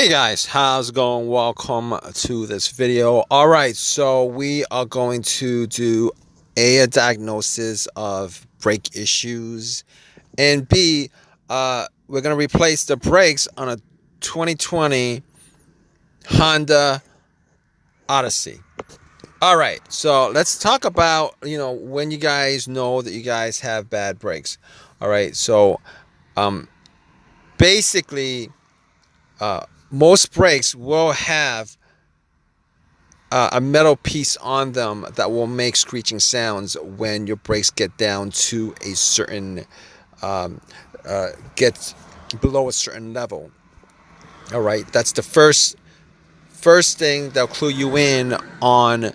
Hey guys, how's it going? Welcome to this video. All right, so we are going to do A, diagnosis of brake issues, and B, we're going to replace the brakes on a 2020 Honda Odyssey. All right, so let's talk about, when you guys know that you guys have bad brakes. All right, so um, basically, most brakes will have a metal piece on them that will make screeching sounds when your brakes get down to a certain um, get below a certain level. All right, that's the first thing that'll clue you in on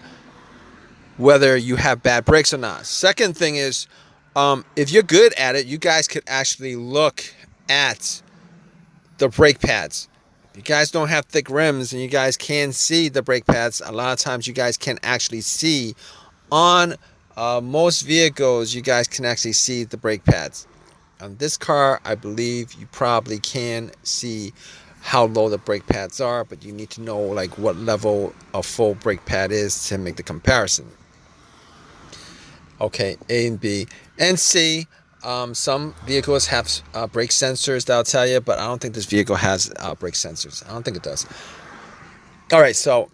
whether you have bad brakes or not. Second thing is, if you're good at it, you guys could actually look at the brake pads. If you guys don't have thick rims and you guys can see the brake pads, a lot of times you guys can actually see on most vehicles, you guys can actually see the brake pads. On this car, I believe you probably can see how low the brake pads are, but you need to know like what level a full brake pad is to make the comparison. Okay, A and B. And C, some vehicles have brake sensors that'll tell you, but I don't think this vehicle has brake sensors. I don't think it does. All right, so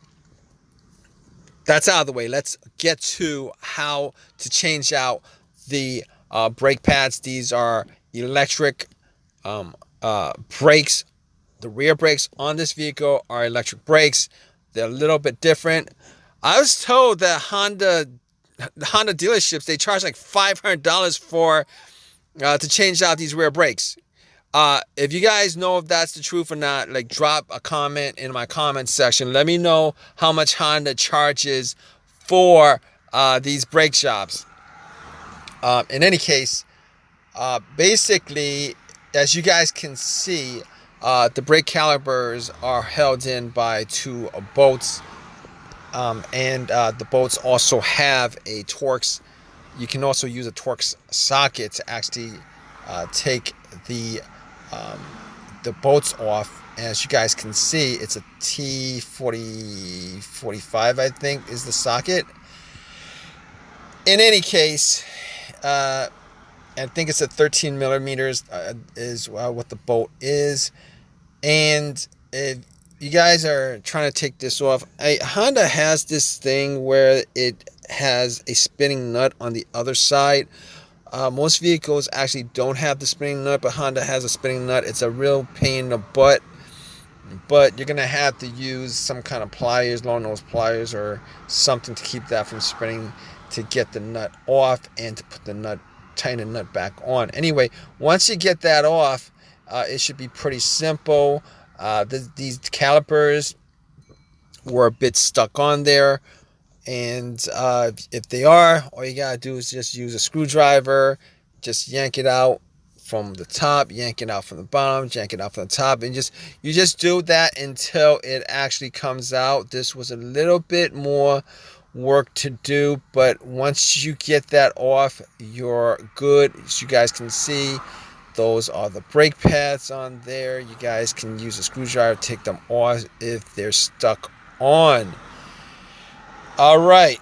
that's out of the way. Let's get to how to change out the brake pads. These are electric brakes. The rear brakes on this vehicle are electric brakes. They're a little bit different. I was told that Honda dealerships, they charge like $500 for to change out these rear brakes. If you guys know if that's the truth or not, like drop a comment in my comment section. Let me know how much Honda charges for these brake jobs. In any case, basically, as you guys can see, the brake calipers are held in by two bolts, and the bolts also have a Torx. You can also use a Torx socket to actually take the bolts off. As you guys can see, it's a T4045, I think, is the socket. In any case, I think it's a 13 millimeters is what the bolt is. And if you guys are trying to take this off, Honda has this thing where it has a spinning nut on the other side. Most vehicles actually don't have the spinning nut, but Honda has a spinning nut. It's a real pain in the butt, but you're going to have to use some kind of pliers, long nose pliers or something to keep that from spinning, to get the nut off and to put the nut, tighten the nut back on. Anyway, once you get that off, it should be pretty simple. These calipers were a bit stuck on there, and if they are, all you gotta do is just use a screwdriver, just yank it out from the top, yank it out from the bottom, yank it out from the top, and you just do that until it actually comes out. This was a little bit more work to do, but once you get that off, you're good. As you guys can see, those are the brake pads on there. You guys can use a screwdriver to take them off if they're stuck on. All right.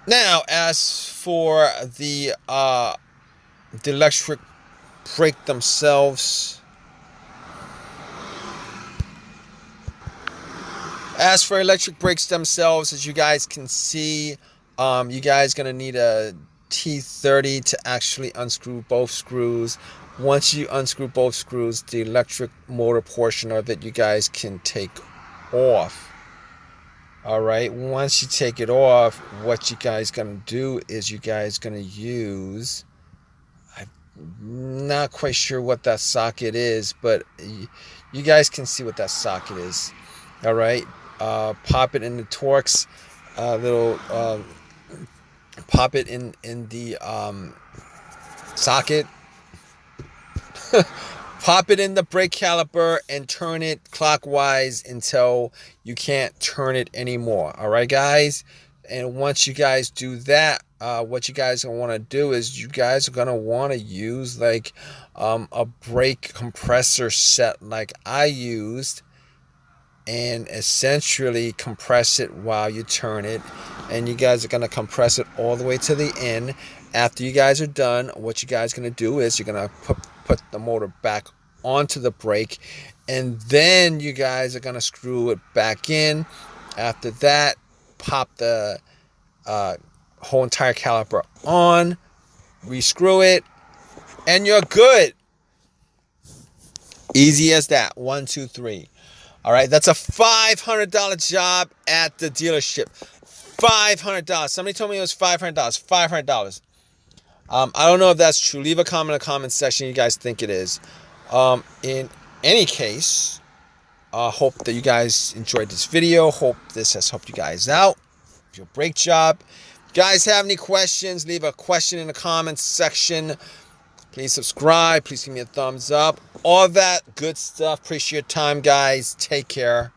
Now, as for the electric brake themselves, as you guys can see, you guys gonna need a T30 to actually unscrew both screws. Once you unscrew both screws, the electric motor portion of it, you guys can take off. All right, once you take it off, what you guys gonna do is you guys gonna use, I'm not quite sure what that socket is, but you guys can see what that socket is. All right, pop it in the Torx, little pop it in the socket. Pop it in the brake caliper and turn it clockwise until you can't turn it anymore. All right, guys, And once you guys do that, what you guys are going to want to do is you guys are going to want to use like a brake compressor set like I used, and essentially compress it while you turn it. And you guys are going to compress it all the way to the end. After you guys are done, what you guys are going to do is you're going to put the motor back onto the brake, and then you guys are going to screw it back in. After that, pop the whole entire caliper on, rescrew it, and you're good. Easy as that. 1, 2, 3. All right, that's a $500 job at the dealership. $500. Somebody told me it was $500. $500. I don't know if that's true. Leave a comment in the comment section. You guys think it is. In any case, hope that you guys enjoyed this video. Hope this has helped you guys out. Your brake job. If you guys have any questions, leave a question in the comments section. Please subscribe. Please give me a thumbs up. All that good stuff. Appreciate your time, guys. Take care.